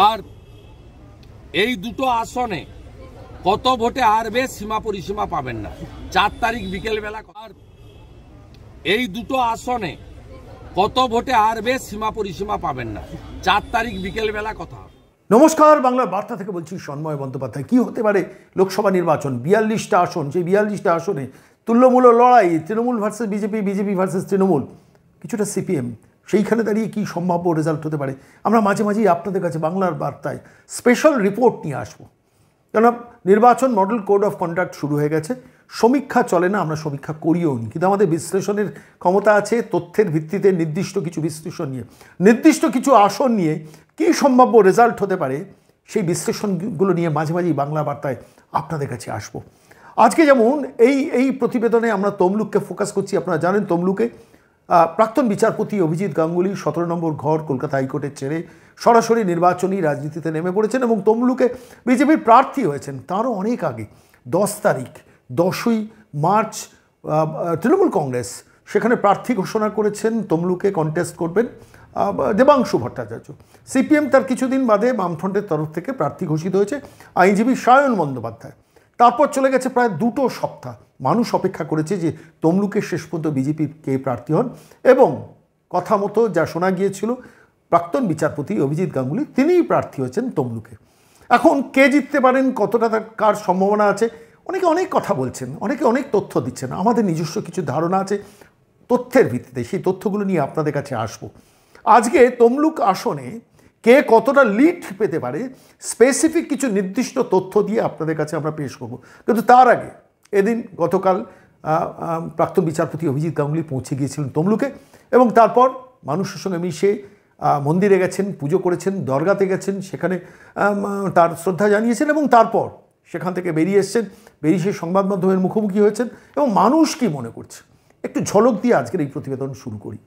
আর এই দুটো আসনে কত ভোটে হারবে সীমা পরিসীমা পাবেন না। 4 তারিখ বিকেলবেলা। আর এই দুটো আসনে কত ভোটে হারবে সীমা পরিসীমা পাবেন না। 4 তারিখ বিকেলবেলা কথা হবে। নমস্কার, বাংলার বার্তা থেকে বলছি সন্ময় বন্দ্যোপাধ্যায়। কি হতে পারে লোকসভা নির্বাচন? 42টা আসন, সেই 42টা আসনে তুল্যমূল্য লড়াই, Trinamool versus BJP, BJP versus Trinamool, কিছুটা সিপিএম। সেইখানে দাঁড়িয়ে কি সম্ভাব্য রেজাল্ট হতে পারে আমরা মাঝে মাঝেই আপনাদের কাছে বাংলার বার্তায় স্পেশাল রিপোর্ট নিয়ে আসবো। কেননা নির্বাচন মডেল কোড অফ কন্ডাক্ট শুরু হয়ে গেছে। সমীক্ষা চলে না, আমরা সমীক্ষা করিও নি, কিন্তু আমাদের বিশ্লেষণের ক্ষমতা আছে তথ্যের ভিত্তিতে। নির্দিষ্ট কিছু বিশ্লেষণ নিয়ে, নির্দিষ্ট কিছু আসন নিয়ে কী সম্ভাব্য রেজাল্ট হতে পারে সেই নিয়ে মাঝে মাঝেই বাংলা বার্তায় আপনাদের কাছে আসবো। আজকে যেমন এই প্রতিবেদনে আমরা তমলুককে ফোকাস করছি। আপনারা জানেন তমলুকে প্রাক্তন বিচারপতি অভিজিৎ গাঙ্গুলি 17 নম্বর ঘর কলকাতা হাইকোর্টের ছেড়ে সরাসরি নির্বাচনী রাজনীতিতে নেমে পড়েছেন এবং তমলুকে বিজেপির প্রার্থী হয়েছেন। তারও অনেক আগে 10 তারিখ 10ই মার্চ তৃণমূল কংগ্রেস সেখানে প্রার্থী ঘোষণা করেছেন। তমলুকে কন্টেস্ট করবেন দেবাংশু ভট্টাচার্য। সিপিএম তার কিছুদিন বাদে বামফ্রন্টের তরফ থেকে প্রার্থী ঘোষিত হয়েছে আইনজীবী সায়ন বন্দ্যোপাধ্যায়। তারপর চলে গেছে প্রায় 2 সপ্তাহ। মানুষ অপেক্ষা করেছে যে তমলুকের শেষ পর্যন্ত বিজেপির কে প্রার্থী হন, এবং কথা মতো যা শোনা গিয়েছিল প্রাক্তন বিচারপতি অভিজিৎ গাঙ্গুলি তিনিই প্রার্থী হয়েছেন তমলুকে। এখন কে জিততে পারেন, কতটা কার সম্ভাবনা আছে, অনেকে অনেক কথা বলছেন, অনেকে অনেক তথ্য দিচ্ছেন। আমাদের নিজস্ব কিছু ধারণা আছে তথ্যের ভিত্তিতে, সেই তথ্যগুলো নিয়ে আপনাদের কাছে আসবো। আজকে তমলুক আসনে কে কতটা লিড পেতে পারে স্পেসিফিক কিছু নির্দিষ্ট তথ্য দিয়ে আপনাদের কাছে আমরা পেশ করব। কিন্তু তার আগে গতকাল প্রাক্তন বিচারপতি অভিজিৎ গাঙ্গুলি পৌঁছে গিয়েছিলেন তমলুকে, এবং তারপর মানুষের সঙ্গে মিশে মন্দিরে গেছেন, পুজো করেছেন, দরগাতে গেছেন, সেখানে তার শ্রদ্ধা জানিয়েছেন, এবং তারপর সেখান থেকে বেরিয়ে এসছেন। বেরিয়ে সেই সংবাদ মাধ্যমের মুখোমুখি হয়েছেন এবং মানুষ কি মনে করছে একটু ঝলক দিয়ে আজকের এই প্রতিবেদন শুরু করি।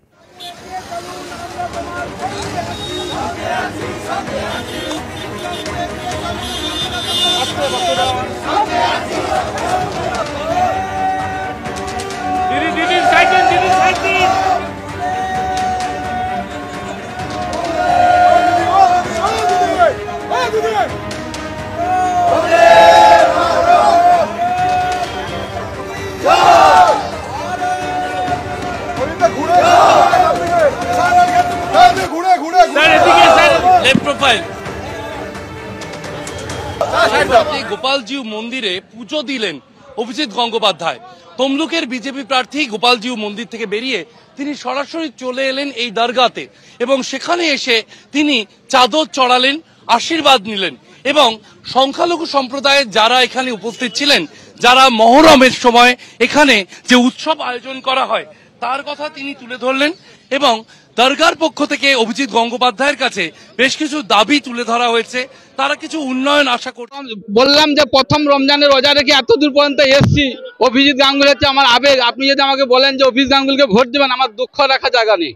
গোপালজিউ মন্দিরে পুজো দিলেন অভিজিৎ গঙ্গোপাধ্যায়। তমলুকের বিজেপি প্রার্থী গোপালজিউ মন্দির থেকে বেরিয়ে তিনি সরাসরি চলে এলেন এই দরগাতে, এবং সেখানে এসে তিনি চাদর চড়ালেন, আশীর্বাদ নিলেন, এবং সংখ্যালঘু সম্প্রদায়ের যারা এখানে উপস্থিত ছিলেন, যারা মহরমের সময় এখানে যে উৎসব আয়োজন করা হয় তার কথা তিনি তুলে ধরলেন, এবং দরগার পক্ষ থেকে অভিজিৎ গঙ্গোপাধ্যায়ের কাছে বেশ কিছু দাবি তুলে ধরা হয়েছে। তারা কিছু উন্নয়ন আশা করতাম। বললাম যে প্রথম রমজানের রোজা রেখে এত দূর পর্যন্ত এসছি। অভিজিৎ গাঙ্গুলি হচ্ছে আমার আবেগ। আপনি যদি আমাকে বলেন যে অভিজিৎ গাঙ্গুলিকে ভোট দেবেন, আমার দুঃখ রাখার জায়গা নেই।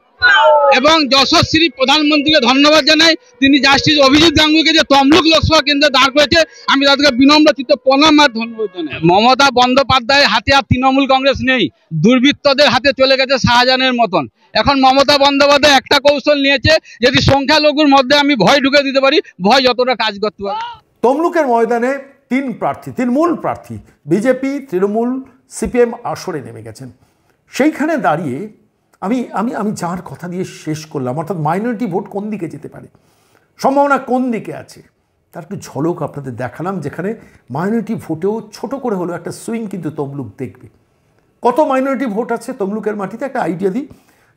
এবং যশস্বী প্রধানমন্ত্রীকে ধন্যবাদ জানাই, তিনি জাস্টিস অভিজিৎ গাঙ্গুলিকে যে তমলুক লোকসভা কেন্দ্রে দাঁড় করেছে, আমি তাদেরকে বিনম্র চিত্তে প্রণাম আর ধন্যবাদ জানাই। মমতা বন্দ্যোপাধ্যায়ের হাতে আর তৃণমূল কংগ্রেস নেই, দুর্বৃত্তদের হাতে চলে গেছে শাহজাহানের মতন। এখন মমতা বন্দ্যোপাধ্যায় একটা কৌশল নিয়েছে, যদি সংখ্যালঘুর মধ্যে আমি ভয় ঢুকে দিতে পারি, ভয় যতটা কাজ করতে পারে। তমলুকের ময়দানে 3 মূল প্রার্থী বিজেপি, তৃণমূল, সিপিএম আসরে নেমে গেছেন। সেইখানে দাঁড়িয়ে আমি যার কথা দিয়ে শেষ করলাম, অর্থাৎ মাইনরিটি ভোট কোন দিকে যেতে পারে, সম্ভাবনা কোন দিকে আছে, তার একটু ঝলক আপনাদের দেখালাম। যেখানে মাইনরিটি ভোটেও ছোট করে হলো একটা সুইং কিন্তু তমলুক দেখবে। কত মাইনরিটি ভোট আছে তমলুকের মাটিতে একটা আইডিয়া দিই।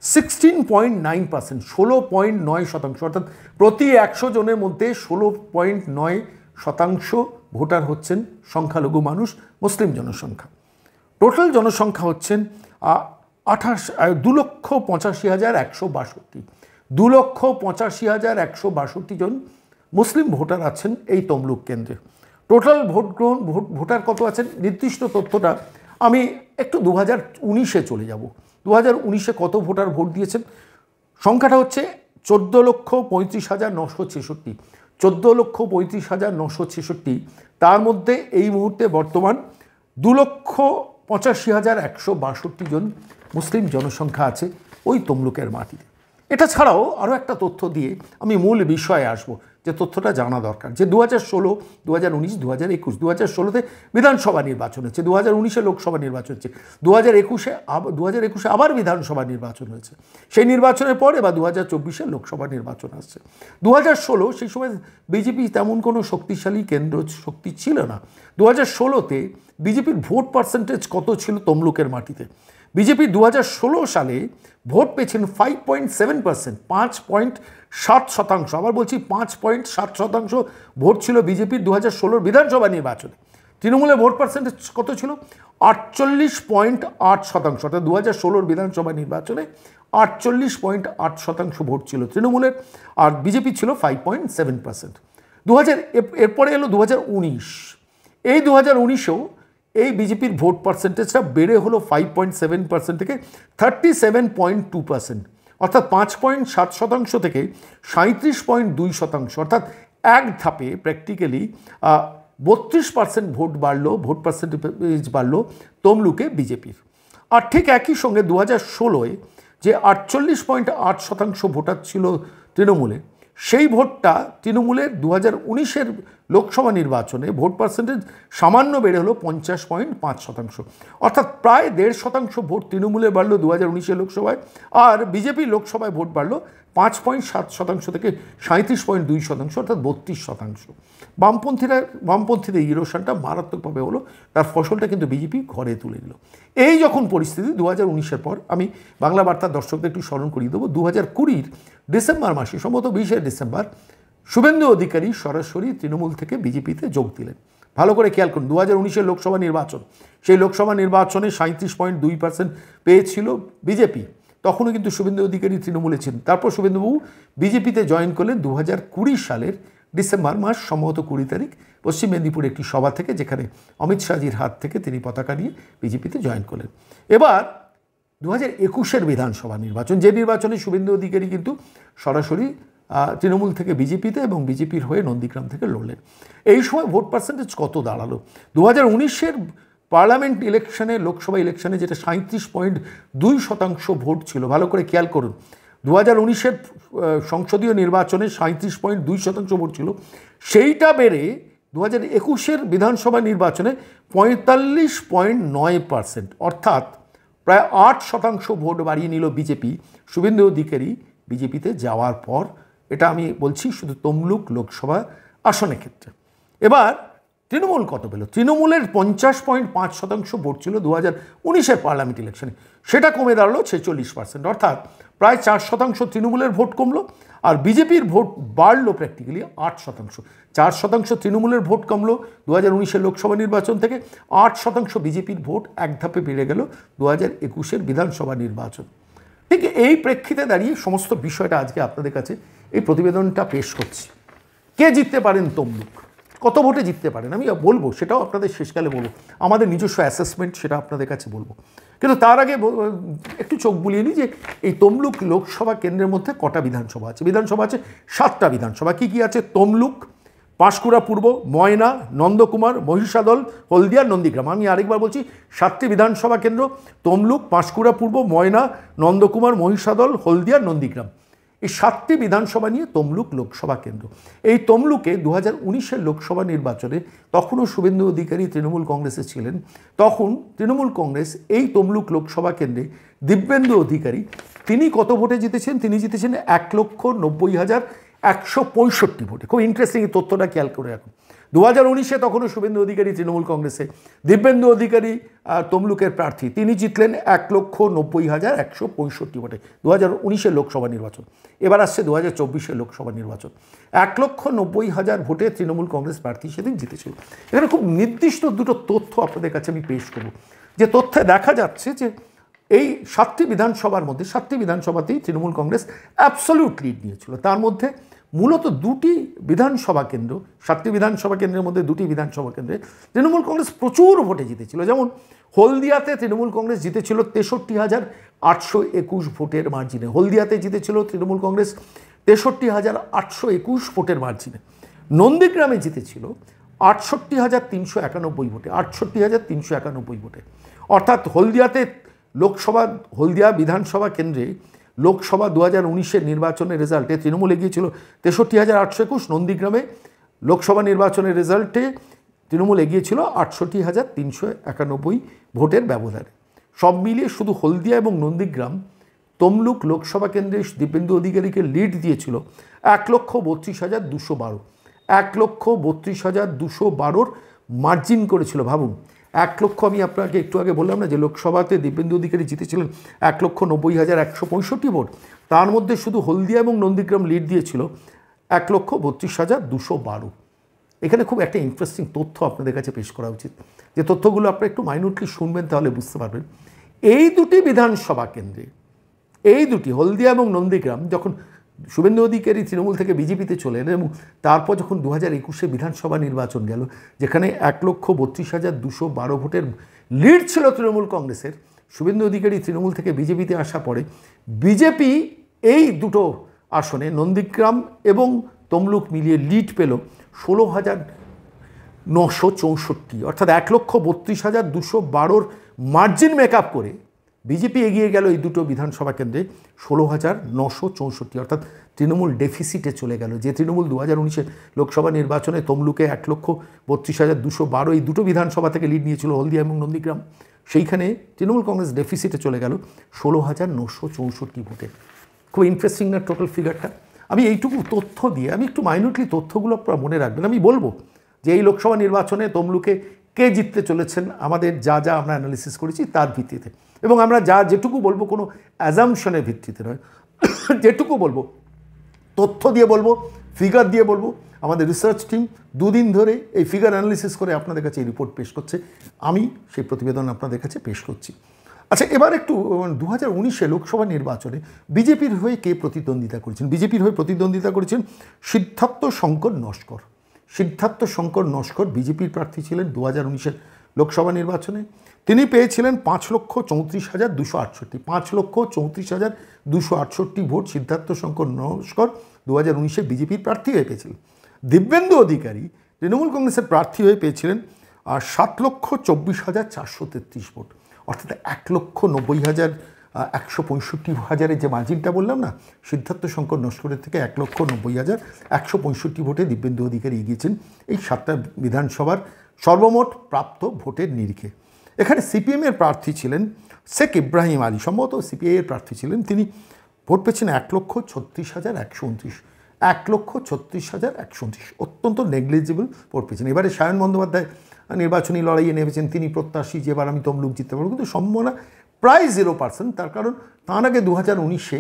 16.9%, 16.9%, অর্থাৎ প্রতি 100 জনের মধ্যে 16.9% ভোটার হচ্ছেন সংখ্যালঘু মানুষ, মুসলিম জনসংখ্যা। টোটাল জনসংখ্যা হচ্ছেন 2,85,162। 2,85,162 জন মুসলিম ভোটার আছেন এই তমলুক কেন্দ্রে। টোটাল ভোটার কত আছেন নির্দিষ্ট তথ্যটা আমি একটু 2019-এ চলে যাব। 2019-এ কত ভোটার ভোট দিয়েছেন সংখ্যাটা হচ্ছে 14,35,966। 14,35,966। তার মধ্যে এই মুহূর্তে বর্তমান 2,85,162 জন মুসলিম জনসংখ্যা আছে ওই তমলুকের মাটিতে। এটা ছাড়াও আরও একটা তথ্য দিয়ে আমি মূল বিষয়ে আসবো, যে তথ্যটা জানা দরকার, যে 2016, 2019, 2021, 2016-তে বিধানসভা নির্বাচন হচ্ছে, 2019-এ লোকসভা নির্বাচন হচ্ছে, 2021-এ আবার বিধানসভা নির্বাচন হয়েছে, সেই নির্বাচনের পরে বা 2024-এ লোকসভা নির্বাচন আসছে। 2016 সেই সময় বিজেপি তেমন কোনো শক্তিশালী কেন্দ্র শক্তি ছিল না। 2016-তে বিজেপির ভোট পার্সেন্টেজ কত ছিল তমলুকের মাটিতে? বিজেপি 2016 সালে ভোট পেয়েছেন 5.7%, 5.7%। আবার বলছি 5.7% ভোট ছিল বিজেপির 2016 বিধানসভা নির্বাচনে। তৃণমূলের ভোট পার্সেন্টেজ কত ছিল? 48.8%। অর্থাৎ 2016 বিধানসভা নির্বাচনে 48.8% ভোট ছিল তৃণমূলের, আর বিজেপি ছিল 5.7%। এরপরে এলো 2019। এই 2019-এও এই বিজেপির ভোট পার্সেন্টেজটা বেড়ে হলো 5.7% থেকে 37.2%, অর্থাৎ 5.7% থেকে 37.2%, অর্থাৎ এক ধাপে প্র্যাকটিক্যালি 32% ভোট বাড়লো, ভোট পার্সেন্টেজ বাড়লো তমলুকে বিজেপির। আর ঠিক একই সঙ্গে 2016-এ যে 48.8% ভোটার ছিল তৃণমূলে, সেই ভোটটা তৃণমূলের 2019-এর লোকসভা নির্বাচনে ভোট পার্সেন্টেজ সামান্য বেড়ে হলো 50.5%, অর্থাৎ প্রায় 1.5% ভোট তৃণমূলে বাড়লো 2019-এর লোকসভায়, আর বিজেপি লোকসভায় ভোট বাড়লো 5.7% থেকে 37.2%, অর্থাৎ 32%। বামপন্থীদের ইরোশনটা মারাত্মকভাবে হলো, তার ফসলটা কিন্তু বিজেপি ঘরে তুলে দিল। এই যখন পরিস্থিতি 2019-এর পর, আমি বাংলা বার্তার দর্শকদের একটু স্মরণ করিয়ে দেবো, 2020-র ডিসেম্বর মাসে, সম্ভবত 20শে ডিসেম্বর, শুভেন্দু অধিকারী সরাসরি তৃণমূল থেকে বিজেপিতে যোগ দিলেন। ভালো করে খেয়াল করুন, 2019-এর লোকসভা নির্বাচন, সেই লোকসভা নির্বাচনে 37.2% পেয়েছিল বিজেপি। তখনও কিন্তু শুভেন্দু অধিকারী তৃণমূলে ছিলেন। তারপর শুভেন্দুবাবু বিজেপিতে জয়েন করলেন 2020 সালের ডিসেম্বর মাস, সম্ভবত 20 তারিখ, পশ্চিম মেদিনীপুরে একটি সভা থেকে, যেখানে অমিত শাহজির হাত থেকে তিনি পতাকা নিয়ে বিজেপিতে জয়েন করলেন। এবার 2021-এর বিধানসভা নির্বাচন, যে নির্বাচনে শুভেন্দু অধিকারী কিন্তু সরাসরি তৃণমূল থেকে বিজেপিতে এবং বিজেপির হয়ে নন্দীগ্রাম থেকে লড়লেন। এই সময় ভোট পার্সেন্টেজ কত দাঁড়ালো? 2019-এর পার্লামেন্ট ইলেকশনে, লোকসভা ইলেকশনে যেটা 37.2% ভোট ছিল, ভালো করে খেয়াল করুন, 2019-এর সংসদীয় নির্বাচনে 37.2% ভোট ছিল, সেইটা বেড়ে 2021-এর বিধানসভা নির্বাচনে 45.9%, অর্থাৎ প্রায় 8% ভোট বাড়িয়ে নিল বিজেপি শুভেন্দু অধিকারী বিজেপিতে যাওয়ার পর। এটা আমি বলছি শুধু তমলুক লোকসভা আসনের ক্ষেত্রে। এবার তৃণমূল কত পেল? তৃণমূলের 50.5% ভোট ছিল 2019-এর পার্লামেন্ট ইলেকশনে, সেটা কমে দাঁড়ালো 46%, অর্থাৎ প্রায় 4% তৃণমূলের ভোট কমলো, আর বিজেপির ভোট বাড়লো প্র্যাকটিক্যালি 8%। 4% তৃণমূলের ভোট কমলো 2019-এর লোকসভা নির্বাচন থেকে, 8% বিজেপির ভোট এক ধাপে বেড়ে গেল 2021-এর বিধানসভা নির্বাচন। ঠিক এই প্রেক্ষিতে দাঁড়িয়ে সমস্ত বিষয়টা আজকে আপনাদের কাছে এই প্রতিবেদনটা পেশ করছি। কে জিততে পারেন তমলুক, কত ভোটে জিততে পারেন আমি বলবো, সেটাও আপনাদের শেষকালে বলবো, আমাদের নিজস্ব অ্যাসেসমেন্ট সেটা আপনাদের কাছে বলবো। কিন্তু তার আগে একটু চোখ বুলিয়ে নিই যে এই তমলুক লোকসভা কেন্দ্রের মধ্যে কটা বিধানসভা আছে। বিধানসভা আছে 7টা বিধানসভা। কি কি আছে? তমলুক, পাঁশকুড়া পূর্ব, ময়না, নন্দকুমার, মহিষাদল, হলদিয়া, নন্দীগ্রাম। আমি আরেকবার বলছি, 7টি বিধানসভা কেন্দ্র, তমলুক, পাঁশকুড়া পূর্ব, ময়না, নন্দকুমার, মহিষাদল, হলদিয়া, নন্দীগ্রাম। এই 7টি বিধানসভা নিয়ে তমলুক লোকসভা কেন্দ্র। এই তমলুকে 2019-এর লোকসভা নির্বাচনে তখনও শুভেন্দু অধিকারী তৃণমূল কংগ্রেসে ছিলেন। তখন তৃণমূল কংগ্রেস এই তমলুক লোকসভা কেন্দ্রে দিব্যেন্দু অধিকারী, তিনি কত ভোটে জিতেছেন? তিনি জিতেছেন 1,90,165 ভোটে। খুব ইন্টারেস্টিং এই তথ্যটা খেয়াল করে রাখুন। 2019-এ তখনও শুভেন্দু অধিকারী তৃণমূল কংগ্রেসে, দিব্যেন্দু অধিকারী তমলুকের প্রার্থী, তিনি জিতলেন 1,90,165 ভোটে 2019-এর লোকসভা নির্বাচন। এবার আসছে 2024-এর লোকসভা নির্বাচন, 1,90,000 ভোটে তৃণমূল কংগ্রেস প্রার্থী সেদিন জিতেছিল। এখানে খুব নির্দিষ্ট দুটো তথ্য আপনাদের কাছে আমি পেশ করব, যে তথ্যে দেখা যাচ্ছে যে এই 7টি বিধানসভার মধ্যে 7টি বিধানসভাতেই তৃণমূল কংগ্রেস অ্যাবসলিউট লিড নিয়েছিল। তার মধ্যে মূলত 2টি বিধানসভা কেন্দ্র, 7টি বিধানসভা কেন্দ্রের মধ্যে 2টি বিধানসভা কেন্দ্রে তৃণমূল কংগ্রেস প্রচুর ভোটে জিতেছিল। যেমন হলদিয়াতে তৃণমূল কংগ্রেস জিতেছিল 63,821 ভোটের মার্জিনে। হলদিয়াতে জিতেছিল তৃণমূল কংগ্রেস 63,821 ভোটের মার্জিনে। নন্দীগ্রামে জিতেছিল 68,391 ভোটে, 68,391 ভোটে। অর্থাৎ হলদিয়া বিধানসভা কেন্দ্রে লোকসভা 2019-এর নির্বাচনের রেজাল্টে তৃণমূল এগিয়েছিল 63,821, নন্দীগ্রামে লোকসভা নির্বাচনের রেজাল্টে তৃণমূল এগিয়েছিল 68,391 ভোটের ব্যবধানে। সব মিলিয়ে শুধু হলদিয়া এবং নন্দীগ্রাম তমলুক লোকসভা কেন্দ্রে দীপেন্দু অধিকারীকে লিড দিয়েছিল 1,32,212। 1,32,212 মার্জিন করেছিল। ভাবুন, 1 লক্ষ, আমি আপনাকে একটু আগে বললাম না যে লোকসভাতে দীপেন্দু অধিকারী জিতেছিলেন 1,90,165 ভোট, তার মধ্যে শুধু হলদিয়া এবং নন্দীগ্রাম লিড দিয়েছিল 1,32,212। এখানে খুব একটা ইন্টারেস্টিং তথ্য আপনাদের কাছে পেশ করা উচিত, যে তথ্যগুলো আপনারা একটু মাইনুটলি শুনবেন, তাহলে বুঝতে পারবেন। এই দুটি বিধানসভা কেন্দ্রে, এই দুটি হলদিয়া এবং নন্দীগ্রাম, যখন শুভেন্দু অধিকারী তৃণমূল থেকে বিজেপিতে চলে এলেন এবং তারপর যখন 2021-এ বিধানসভা নির্বাচন গেল, যেখানে 1,32,212 ভোটের লিড ছিল তৃণমূল কংগ্রেসের, শুভেন্দু অধিকারী তৃণমূল থেকে বিজেপিতে আসা পরে বিজেপি এই দুটো আসনে নন্দীগ্রাম এবং তমলুক মিলিয়ে লিড পেল 16,964, অর্থাৎ 1,32,212 মার্জিন মেকআপ করে বিজেপি এগিয়ে গেল এই দুটো বিধানসভা কেন্দ্রে 16,964, অর্থাৎ তৃণমূল ডেফিসিটে চলে গেল। যে তৃণমূল 2019-এর লোকসভা নির্বাচনে তমলুকে 1,32,212 এই দুটো বিধানসভা থেকে লিড নিয়েছিল হলদিয়া এবং নন্দীগ্রাম, সেইখানে তৃণমূল কংগ্রেস ডেফিসিটে চলে গেল 16,964 ভোটে। খুব ইন্টারেস্টিং না টোটাল ফিগারটা? আমি এইটুকু তথ্য দিয়ে, আমি একটু মাইনুটলি তথ্যগুলো আপনারা মনে রাখবেন। আমি বলবো যে এই লোকসভা নির্বাচনে তমলুকে কে জিততে চলেছেন, আমাদের যা যা আমরা অ্যানালিসিস করেছি তার ভিত্তিতে, এবং আমরা যেটুকু বলবো কোনো অ্যাজামশনের ভিত্তিতে নয়, যেটুকু বলবো তথ্য দিয়ে বলবো, ফিগার দিয়ে বলবো। আমাদের রিসার্চ টিম 2 দিন ধরে এই ফিগার অ্যানালিসিস করে আপনাদের কাছে এই রিপোর্ট পেশ করছে, আমি সেই প্রতিবেদন আপনাদের কাছে পেশ করছি। আচ্ছা, এবার একটু 2019-এ লোকসভা নির্বাচনে বিজেপির হয়ে কে প্রতিদ্বন্দ্বিতা করেছেন? বিজেপির হয়ে প্রতিদ্বন্দ্বিতা করেছেন সিদ্ধার্থ শঙ্কর নস্কর। সিদ্ধার্থ শঙ্কর নস্কর বিজেপির প্রার্থী ছিলেন 2019-এর লোকসভা নির্বাচনে। তিনি পেয়েছিলেন 5,34,268, 5,34,268 ভোট তির্থ শঙ্কর নস্কর 2019-এ বিজেপির প্রার্থী হয়ে পেয়েছিলেন। দিব্যেন্দু অধিকারী তৃণমূল কংগ্রেসের প্রার্থী হয়ে পেয়েছিলেন 7,24,433 ভোট, অর্থাৎ 1,90,165 যে মার্জিনটা বললাম না, সিদ্ধার্থ শঙ্কর নস্করের থেকে 1,90,165 ভোটে দিব্যেন্দু অধিকারী এগিয়েছেন এই 7টা বিধানসভার সর্বমোট প্রাপ্ত ভোটের নিরিখে। এখানে সিপিএমের প্রার্থী ছিলেন শেখ ইব্রাহিম আলী, সম্ভবত সিপিআইয়ের প্রার্থী ছিলেন, তিনি ভোট পেয়েছেন 1,36,129, 1,36,129, অত্যন্ত নেগলিজিবল ভোট পেয়েছেন। এবারে সায়ন বন্দ্যোপাধ্যায় নির্বাচনী লড়াইয়ে নেমেছেন, তিনি প্রত্যাশী যে এবার আমি তমলুক জিততে পারবো, কিন্তু সম্ভাবনা প্রায় 0%। তার কারণ তার আগে 2019-এ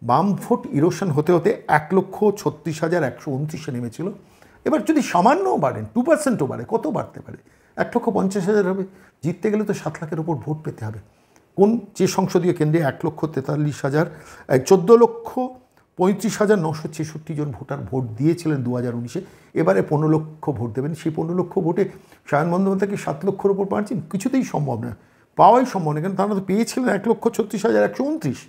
বাম ভোট ইরোশন হতে হতে 1,36,129 নেমেছিল। এবার যদি সামান্যও বাড়েন, 2%ও বাড়ে, কত বাড়তে পারে? 1,50,000 হবে। জিততে গেলে তো 7 লাখের ওপর ভোট পেতে হবে। যে সংসদীয় কেন্দ্রে 1,43,000 14,35,966 জন ভোটার ভোট দিয়েছিলেন 2019-এ, এবারে 15 লক্ষ ভোট দেবেন। সেই 15 লক্ষ ভোটে সায়ন বন্দ্যোপাধ্যায়কে 7 লক্ষের ওপর পাচ্ছেন, কিছুতেই সম্ভব না, পাওয়াই সম্ভব না, কারণ তারা তো পেয়েছিলেন 1,36,129।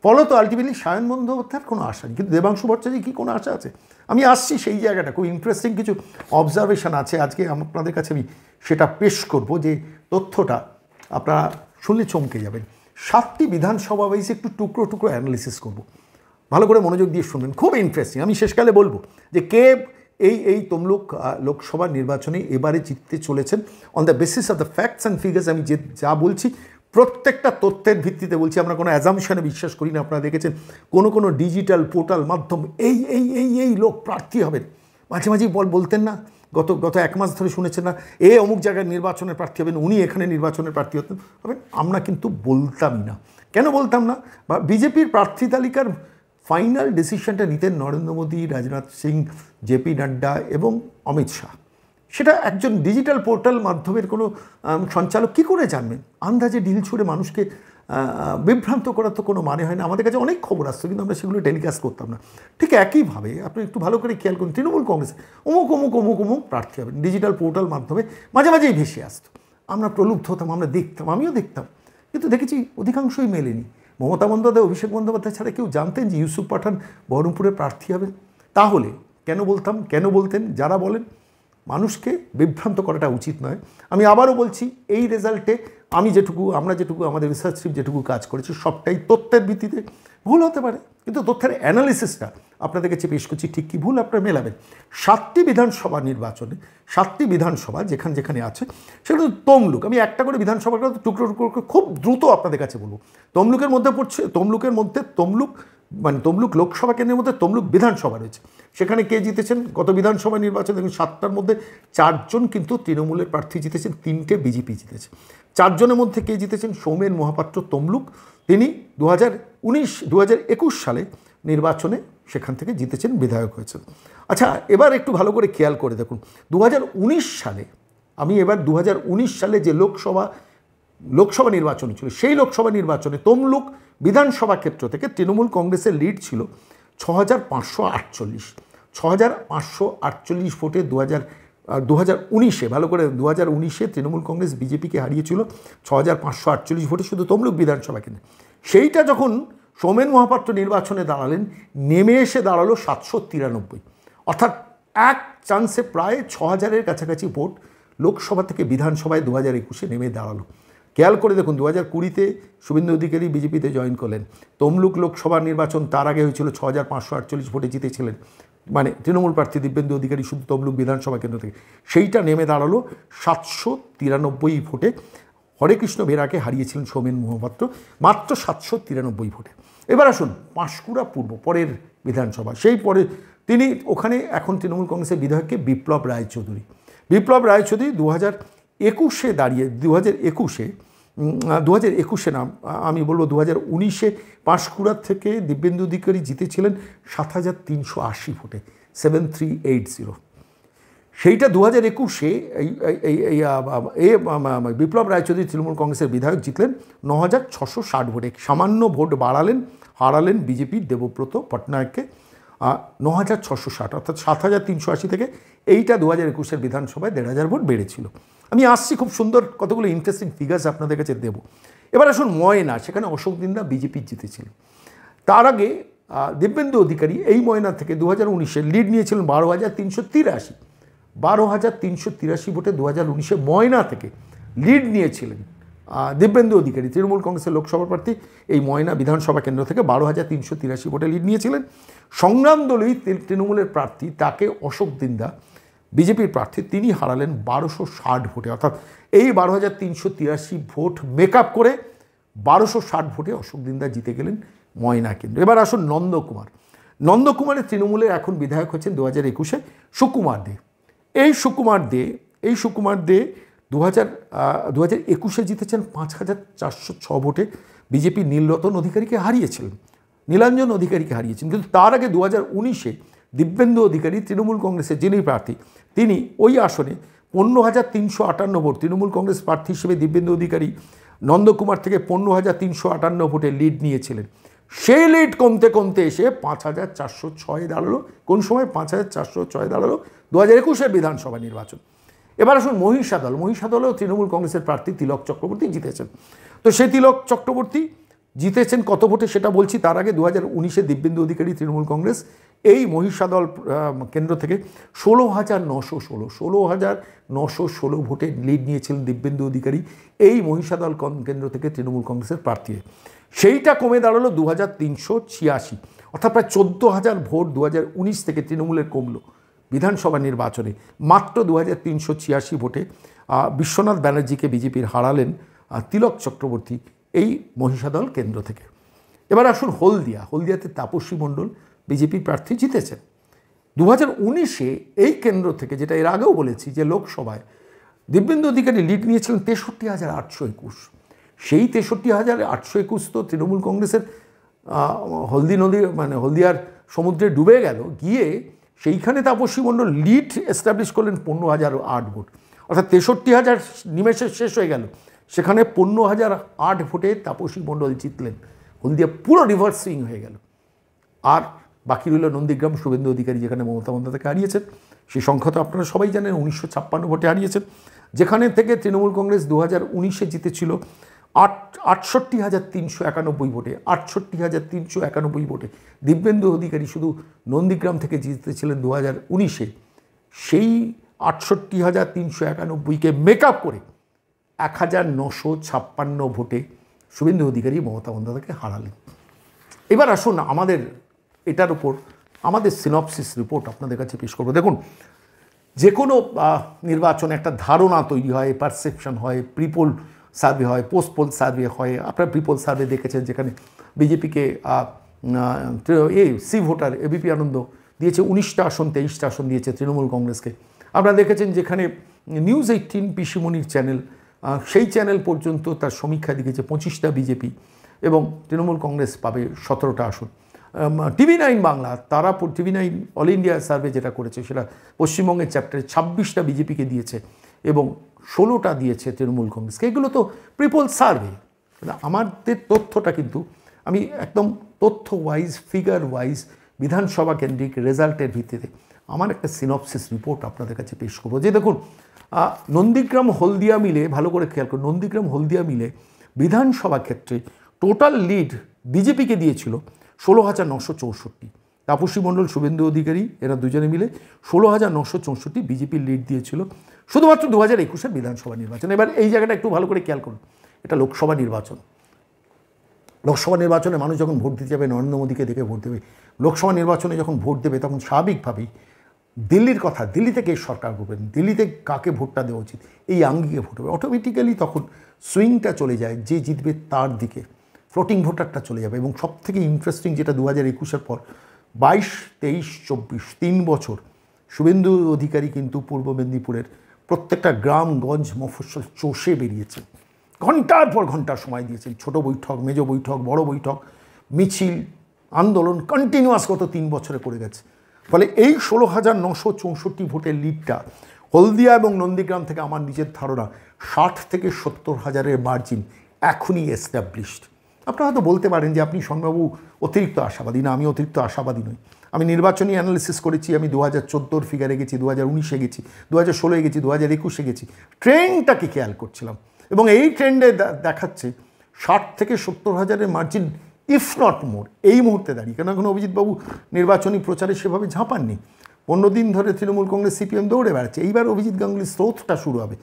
ফলত আলটিমেটলি সায়ন বন্দ্যোপাধ্যায়ের কোনো আশা নেই। কিন্তু দেবাংশু ভট্টাচার্যের কি কোনো আশা আছে? আমি আসছি সেই জায়গাটা, খুব ইন্টারেস্টিং কিছু অবজারভেশন আছে আজকে আপনাদের কাছে, আমি সেটা পেশ করব, যে তথ্যটা আপনারা শুনলে চমকে যাবেন। 7টি বিধানসভা ওয়াইজ একটু টুকরো টুকরো অ্যানালিসিস করব, ভালো করে মনোযোগ দিয়ে শুনবেন, খুব ইন্টারেস্টিং। আমি শেষকালে বলবো যে কে এই তমলুক লোকসভা নির্বাচনে এবারে জিততে চলেছেন on the basis of the facts and figures. আমি যা বলছি প্রত্যেকটা তথ্যের ভিত্তিতে বলছি, আমরা কোনো অ্যাজামশনে বিশ্বাস করি না। আপনারা দেখেছেন কোনো ডিজিটাল পোর্টাল মাধ্যম এই লোক প্রার্থী হবেন, মাঝে মাঝেই বলতেন না, গত 1 মাস ধরে শুনেছেন না, অমুক জায়গায় নির্বাচনের প্রার্থী হবেন, উনি এখানে নির্বাচনের প্রার্থী হবেন। আমরা কিন্তু বলতামই না। কেন বলতাম না? বা বিজেপির প্রার্থী তালিকার ফাইনাল ডিসিশনটা নিতেন নরেন্দ্র মোদী, রাজনাথ সিং, জেপি নাড্ডা এবং অমিত শাহ। সেটা একজন ডিজিটাল পোর্টাল মাধ্যমের কোনো সঞ্চালক কী করে জানবেন? আন্দাজে ঢিল ছুঁড়ে মানুষকে বিভ্রান্ত করার তো কোনো মানে হয় না। আমাদের কাছে অনেক খবর আসতো, কিন্তু আমরা সেগুলো টেলিকাস্ট করতাম না। ঠিক একইভাবে আপনি একটু ভালো করে খেয়াল করুন, তৃণমূল কংগ্রেস অমুক প্রার্থী হবেন, ডিজিটাল পোর্টাল মাধ্যমে মাঝে মাঝেই ভেসে আসতো। আমরা প্রলুব্ধ হতাম, আমরা দেখতাম, আমিও দেখতাম, কিন্তু দেখেছি অধিকাংশই মেলেনি। মমতা বন্দ্যোপাধ্যায়, অভিষেক বন্দ্যোপাধ্যায় ছাড়া কেউ জানতেন যে ইউসুফ পাঠান বহরমপুরে প্রার্থী হবেন? তাহলে কেন বলতেন? যারা বলেন মানুষকে বিভ্রান্ত করাটা উচিত নয়। আমি আবারও বলছি, এই রেজাল্টে আমরা যেটুকু আমাদের রিসার্চ টিম যেটুকু কাজ করেছি, সবটাই তথ্যের ভিত্তিতে, ভুল হতে পারে, কিন্তু তথ্যের অ্যানালিসিসটা আপনাদের কাছে পেশ করছি, ঠিক কি ভুল আপনারা মেলাবেন। 7টি বিধানসভা নির্বাচনে 7টি বিধানসভা যেখানে যেখানে আছে সেগুলো তমলুক, আমি একটা করে বিধানসভার টুকরো টুকরো করে খুব দ্রুত আপনাদের কাছে বলবো। তমলুকের মধ্যে পড়ছে, তমলুক লোকসভা কেন্দ্রের মধ্যে তমলুক বিধানসভা রয়েছে। সেখানে কে জিতেছেন গত বিধানসভা নির্বাচনে? দেখুন 7টার মধ্যে 4 জন কিন্তু তৃণমূলের প্রার্থী জিতেছেন, 3টে বিজেপি জিতেছে। 4 জনের মধ্যে কে জিতেছেন? সৌমেন মহাপাত্র তমলুক, তিনি 2021 সালে নির্বাচনে সেখান থেকে জিতেছেন, বিধায়ক হয়েছেন। আচ্ছা, এবার একটু ভালো করে খেয়াল করে দেখুন 2019 সালে, আমি এবার 2019 সালে যে লোকসভা নির্বাচন ছিল, সেই লোকসভা নির্বাচনে তমলুক বিধানসভা ক্ষেত্র থেকে তৃণমূল কংগ্রেসের লিড ছিল 6548 ভোটে 2019-এ, ভালো করে 2019-এ তৃণমূল কংগ্রেস বিজেপিকে হারিয়েছিল 6548 ভোটে শুধু তমলুক বিধানসভা কেন্দ্রে। সেইটা যখন সৌমেন মহাপাত্র নির্বাচনে দাঁড়ালেন, নেমে এসে দাঁড়ালো 793, অর্থাৎ এক চান্সে প্রায় 6000-এর কাছাকাছি ভোট লোকসভা থেকে বিধানসভায় 2021-এ নেমে দাঁড়ালো। খেয়াল করে দেখুন 2020-তে শুভেন্দু অধিকারী বিজেপিতে জয়েন করলেন, তমলুক লোকসভা নির্বাচন তার আগে হয়েছিল 6548 ভোটে জিতেছিলেন, মানে তৃণমূল প্রার্থী দিব্যেন্দু অধিকারী শুধু তমলুক বিধানসভা কেন্দ্র থেকে, সেইটা নেমে দাঁড়ালো 793 ভোটে। হরেকৃষ্ণ বেরাকে হারিয়েছিলেন সৌমেন মহাপাত্র মাত্র 793 ভোটে। এবার আসুন পাঁশকুড়া পূর্ব, পরের বিধানসভা, সেই পরে তিনি ওখানে এখন তৃণমূল কংগ্রেসের বিধায়ককে বিপ্লব রায়চৌধুরী 2021-এ দাঁড়িয়ে 2021-এ নাম আমি বলবো 2019-এ পাঁশকুড়া থেকে দিব্যেন্দু অধিকারী জিতেছিলেন 7380 ভোটে, 7380। সেইটা 2021-এ বিপ্লব রায়চৌধুরী তৃণমূল কংগ্রেসের বিধায়ক জিতলেন 9660 ভোটে, সামান্য ভোট হারালেন বিজেপির দেবব্রত পটনায়ককে 9660, অর্থাৎ 7380 থেকে এইটা 2021-এর বিধানসভায় 1500 ভোট বেড়েছিল। আমি আসছি, খুব সুন্দর কতগুলো ইন্টারেস্টিং ফিগার্স আপনাদের কাছে দেব। এবার আসুন ময়না, সেখানে অশোক দিন্দা বিজেপি জিতেছিলেন। তার আগে দিব্যেন্দু অধিকারী এই ময়না থেকে 2019-এ লিড নিয়েছিলেন 12383 ভোটে 2019-এ ময়না থেকে লিড নিয়েছিলেন দিব্যেন্দু অধিকারী, তৃণমূল কংগ্রেসের লোকসভা প্রার্থী, এই ময়না বিধানসভা কেন্দ্র থেকে 12383 ভোটে লিড নিয়েছিলেন। সংগ্রাম দলই তৃণমূলের প্রার্থী, তাকে অশোক দিন্দা বিজেপির প্রার্থী, তিনি হারালেন 1260 ভোটে, অর্থাৎ এই 12383 ভোট মেকআপ করে 1260 ভোটে অশোক দিন্দা জিতে গেলেন ময়না কেন্দ্র। এবার আসুন নন্দকুমারের তৃণমূলের এখন বিধায়ক হচ্ছেন 2021-এ সুকুমার দে। এই সুকুমার দে 2021-এ জিতেছেন 5406 ভোটে, বিজেপি নীলরতন অধিকারীকে হারিয়েছিলেন, নীলাঞ্জন অধিকারীকে হারিয়েছেন। কিন্তু তার আগে 2019-এ দিব্যেন্দু অধিকারী তৃণমূল কংগ্রেসের যিনি প্রার্থী, তিনি ওই আসনে 15358 ভোট, তৃণমূল কংগ্রেস প্রার্থী হিসেবে দিব্যেন্দু অধিকারী নন্দকুমার থেকে 15458 ভোটে লিড নিয়েছিলেন। সেই লিড কমতে এসে 5406 দাঁড়ালো। কোন সময় 5406 দাঁড়ালো? 2021-এর বিধানসভা নির্বাচন। এবার আসুন মহিষাদলেও তৃণমূল কংগ্রেসের প্রার্থী তিলক চক্রবর্তী জিতেছেন। তো সেই তিলক চক্রবর্তী জিতেছেন কত ভোটে সেটা বলছি। তার আগে 2019-এ দিব্যেন্দু অধিকারী তৃণমূল কংগ্রেস এই মহিষাদল কেন্দ্র থেকে 16916 ভোটে লিড নিয়েছিলেন দিব্যেন্দু অধিকারী এই মহিষাদল কেন্দ্র থেকে তৃণমূল কংগ্রেসের প্রার্থী। সেইটা কমে দাঁড়ালো 2386, অর্থাৎ প্রায় 14000 ভোট 2019 থেকে তৃণমূলের কমলো বিধানসভা নির্বাচনে। মাত্র 2386 ভোটে বিশ্বনাথ ব্যানার্জিকে বিজেপির হারালেন তিলক চক্রবর্তী এই মহিষাদল কেন্দ্র থেকে। এবার আসুন হলদিয়াতে তাপসী মণ্ডল বিজেপির প্রার্থী জিতেছেন। 2019-এ এই কেন্দ্র থেকে, যেটা এর আগেও বলেছি যে লোকসভায় দিব্যেন্দু অধিকারী লিড নিয়েছিলেন 63821, সেই 63821 তো তৃণমূল কংগ্রেসের হলদিয়ার সমুদ্রে ডুবে গেল, গিয়ে সেইখানে তাপসী মণ্ডল লিড এস্টাবলিশ করলেন 15008 ভোট, অর্থাৎ 63000 নিমেষে শেষ হয়ে গেল, সেখানে 15008 ভোটে তাপসী মণ্ডল জিতলেন। হলদিয়া পুরো রিভার্স সুইং হয়ে গেল। আর বাকি রইল নন্দীগ্রাম, শুভেন্দু অধিকারী যেখানে মমতা বন্দ্যোপাধ্যায়কে হারিয়েছেন, সেই সংখ্যা তো আপনারা সবাই জানেন, 1956 ভোটে হারিয়েছেন। যেখানে থেকে তৃণমূল কংগ্রেস 2019-এ জিতেছিল 68391 ভোটে, 68391 ভোটে দিব্যেন্দু অধিকারী শুধু নন্দীগ্রাম থেকে জিতেছিলেন 2019-এ। সেই 68391কে মেকআপ করে 1956 ভোটে শুভেন্দু অধিকারী মমতা বন্দ্যোপাধ্যায়কে হারালেন। এবার আসুন আমাদের এটার উপর আমাদের সিনপসিস রিপোর্ট আপনাদের কাছে পেশ করবো। দেখুন, যে কোনো নির্বাচনে একটা ধারণা তৈরি হয়, পারসেপশন হয়, প্রিপোল সার্ভে হয়, পোস্টপোল সার্ভে হয়। আপনারা প্রিপোল সার্ভে দেখেছেন যেখানে বিজেপিকে সি ভোটার এবিপি আনন্দ দিয়েছে 19টা আসন, 23টা আসন দিয়েছে তৃণমূল কংগ্রেসকে। আপনারা দেখেছেন যেখানে নিউজ 18 পিসিমণির চ্যানেল, সেই চ্যানেল পর্যন্ত তার সমীক্ষা দিয়েছে 25টা বিজেপি এবং তৃণমূল কংগ্রেস পাবে 17টা আসন। TV9 বাংলা, তারা TV9 অল ইন্ডিয়া সার্ভে যেটা করেছে সেটা পশ্চিমবঙ্গের চ্যাপ্টারে 26টা বিজেপিকে দিয়েছে এবং 16টা দিয়েছে তৃণমূল কংগ্রেসকে। এগুলো তো প্রিপোল সার্ভে। আমাদের তথ্যটা কিন্তু আমি একদম তথ্য ওয়াইজ, ফিগার ওয়াইজ, বিধানসভা কেন্দ্রিক রেজাল্টের ভিত্তিতে আমার একটা সিনপসিস রিপোর্ট আপনাদের কাছে পেশ করবো। যে দেখুন, নন্দীগ্রাম হলদিয়া মিলে, ভালো করে খেয়াল করুন, নন্দীগ্রাম হলদিয়া মিলে বিধানসভা ক্ষেত্রে টোটাল লিড বিজেপিকে দিয়েছিল 16,964। তাপসী মণ্ডল, শুভেন্দু অধিকারী এরা দুজনে মিলে 16,964 বিজেপির লিড দিয়েছিল শুধুমাত্র 2021-এর বিধানসভা নির্বাচন। এবার এই জায়গাটা একটু ভালো করে খেয়াল করুন, এটা লোকসভা নির্বাচন। লোকসভা নির্বাচনে মানুষ যখন ভোট দিতে যাবে নরেন্দ্র মোদীকে দেখে ভোট দেবে। লোকসভা নির্বাচনে যখন ভোট দেবে তখন স্বাভাবিকভাবেই দিল্লির কথা, দিল্লি থেকে সরকার করবেন, দিল্লিতে কাকে ভোটটা দেওয়া উচিত এই আঙ্গিকে ভোট হবে। অটোমেটিক্যালি তখন সুইংটা চলে যায়, যে জিতবে তার দিকে, ফ্লোটিং ভোটারটা চলে যাবে। এবং সবথেকে ইন্টারেস্টিং যেটা 2021-এর পর 22, 23, 24 3 বছর শুভেন্দু অধিকারী কিন্তু পূর্ব মেদিনীপুরের প্রত্যেকটা গ্রামগঞ্জ মফস্বল চষে বেরিয়েছে, ঘন্টার পর ঘন্টা সময় দিয়েছেন। ছোট বৈঠক, মেজ বৈঠক, বড় বৈঠক, মিছিল, আন্দোলন কন্টিনিউয়াস গত 3 বছরে করে গেছে। ফলে এই 16,964 ভোটের লিডটা হলদিয়া এবং নন্দীগ্রাম থেকে আমার নিজের ধারণা 60 থেকে 70 হাজারের মার্জিন এখনই এস্টাবলিশড। আপনারা হয়তো বলতে পারেন যে আপনি সঙ্গবাবু অতিরিক্ত আশাবাদী। না, আমি অতিরিক্ত আশাবাদী নই। আমি নির্বাচনী অ্যানালিসিস করেছি, আমি 2014-র ফিগারে গেছি, 2019-এ গেছি, 2016-এ গেছি, 2021-এ গেছি, ট্রেন্ডটাকে খেয়াল করছিলাম এবং এই ট্রেন্ডে দেখাচ্ছে 60 থেকে 70 হাজারের মার্জিন, ইফ নট মোর, এই মুহূর্তে দাঁড়িয়ে। কেন এখন অভিজিৎবাবু নির্বাচনী প্রচারে সেভাবে ঝাঁপাননি। 15 দিন ধরে তৃণমূল কংগ্রেস সিপিএম দৌড়ে বেড়াচ্ছে। এইবার অভিজিৎ গাঙ্গুলির স্রোতটা শুরু হবে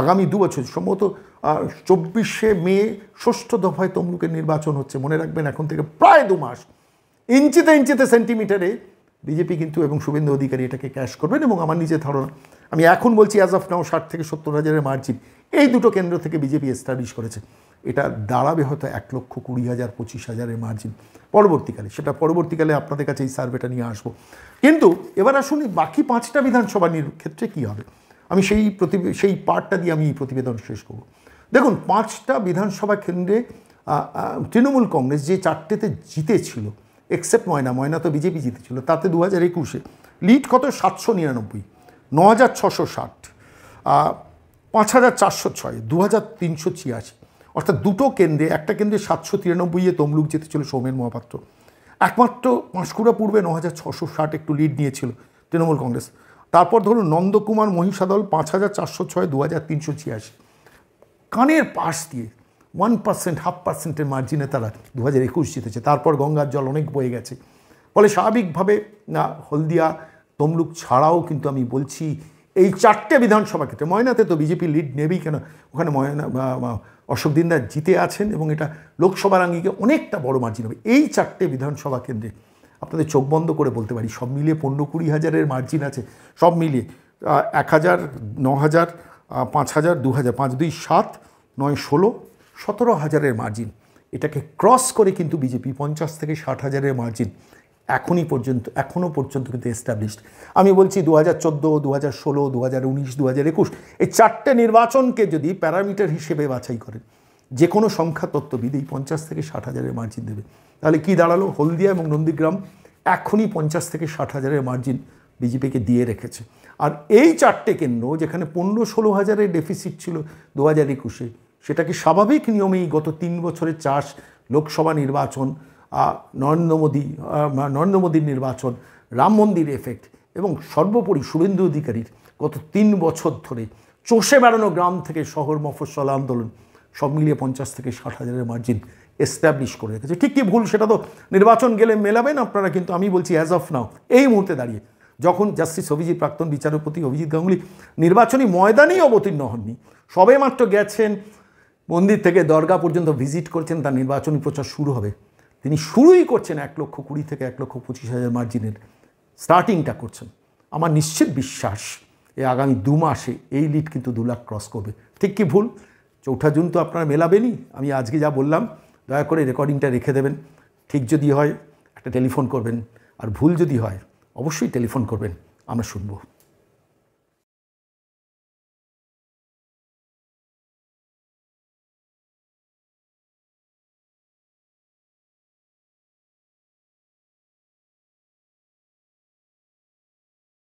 আগামী 2 বছর, সম্ভবত 24শে মে ষষ্ঠ দফায় তমলুকের নির্বাচন হচ্ছে। মনে রাখবেন, এখন থেকে প্রায় 2 মাস ইঞ্চিতে ইঞ্চিতে সেন্টিমিটারে বিজেপি কিন্তু এবং শুভেন্দু অধিকারী এটাকে ক্যাশ করবেন। এবং আমার নিজের ধারণা, আমি এখন বলছি অ্যাজ অফ নাও 60 থেকে 70 হাজারের মার্জিন এই দুটো কেন্দ্র থেকে বিজেপি এস্টাবলিশ করেছে। এটা দাঁড়াবে হয়তো 1,20,000, 25,000-এর মার্জিন পরবর্তীকালে। সেটা পরবর্তীকালে আপনাদের কাছে এই সার্ভেটা নিয়ে আসবো। কিন্তু এবার আসুন বাকি 5টা বিধানসভা ক্ষেত্রে কী হবে, আমি সেই পার্টটা দিয়ে আমি এই প্রতিবেদন শেষ করব। দেখুন, 5টা বিধানসভা কেন্দ্রে তৃণমূল কংগ্রেস যে 4টেতে জিতেছিল, এক্সেপ্ট ময়না তো বিজেপি জিতেছিল, তাতে 2021-এ লিড কত? 799, 9,660, 5,406, 2,386। অর্থাৎ দুটো কেন্দ্রে, একটা কেন্দ্রে 793-এ তমলুক জিতেছিল সৌমেন মহাপাত্র, একমাত্র পাঁশকুড়া পূর্বে 9,660 একটু লিড নিয়েছিল তৃণমূল কংগ্রেস। তারপর ধরুন নন্দকুমার মহিষাদল 5,406, 2,386, কানের পাশ দিয়ে 1%, 0.5%-এর মার্জিনে তারা 2021 জিতেছে। তারপর গঙ্গার জল অনেক বয়ে গেছে। ফলে স্বাভাবিকভাবে হলদিয়া, তমলুক ছাড়াও কিন্তু আমি বলছি এই 4টে বিধানসভা ক্ষেত্রে, ময়নাতে তো বিজেপি লিড নেবেই, কেন ওখানে অশোক দিনদার জিতে আছেন এবং এটা লোকসভার আঙ্গিকে অনেকটা বড় মার্জিন হবে। এই 4টে বিধানসভা কেন্দ্রে আপনাদের চোখ বন্ধ করে বলতে পারি সব মিলিয়ে 15-20 হাজারের মার্জিন আছে। সব মিলিয়ে 1,000, 9,000, 5,000, 2,000, 5, 2, 7, 9, 16, 17 হাজারের মার্জিন। এটাকে ক্রস করে কিন্তু বিজেপি 50 থেকে 60 হাজারের মার্জিন এখনও পর্যন্ত কিন্তু এস্টাবলিশড। আমি বলছি 2014, 2016, 2019, 2021 এই 4টে নির্বাচনকে যদি প্যারামিটার হিসেবে বাছাই করেন, যে কোনো সংখ্যা তত্ত্ববিদ এই 50 থেকে 60 হাজারের মার্জিন দেবে। তাহলে কি দাঁড়ালো? হলদিয়া এবং নন্দীগ্রাম এখনই 50 থেকে 60 হাজারের মার্জিন বিজেপিকে দিয়ে রেখেছে। আর এই 4টে কেন্দ্র যেখানে 15-16 হাজারের ডেফিসিট ছিল 2021-এ, সেটাকে স্বাভাবিক নিয়মেই গত 3 বছরের চাষ, লোকসভা নির্বাচন, নরেন্দ্র মোদীর নির্বাচন, রাম মন্দির এফেক্ট এবং সর্বোপরি শুভেন্দু অধিকারীর গত 3 বছর ধরে চষে বেড়ানো গ্রাম থেকে শহর মফস্বল আন্দোলন, সব মিলিয়ে 50 থেকে 60 হাজারের মার্জিন এস্টাবলিশ করে রেখেছে। ঠিক কি ভুল সেটা তো নির্বাচন গেলে মেলাবেন আপনারা, কিন্তু আমি বলছি অ্যাজ অফ নাও, এই মুহূর্তে দাঁড়িয়ে, যখন জাস্টিস অভিজিৎ, প্রাক্তন বিচারপতি অভিজিৎ গাঙ্গুলি নির্বাচনী ময়দানেই অবতীর্ণ হননি, সবে মাত্র গেছেন, মন্দির থেকে দরগা পর্যন্ত ভিজিট করেছেন, তার নির্বাচনী প্রচার শুরু হবে, তিনি শুরুই করছেন 1,20,000 থেকে 1,25,000 মার্জিনের স্টার্টিংটা করছেন। আমার নিশ্চিত বিশ্বাস এই আগামী 2 মাসে এই লিড কিন্তু 2 লাখ ক্রস করবে। ঠিক কি ভুল? 4 জুন তো আপনারা মেলাবেনই। আমি আজকে যা বললাম দয়া করে রেকর্ডিংটা রেখে দেবেন। ঠিক যদি হয় একটা টেলিফোন করবেন, আর ভুল যদি হয় অবশ্যই টেলিফোন করবেন, আমরা শুনবো।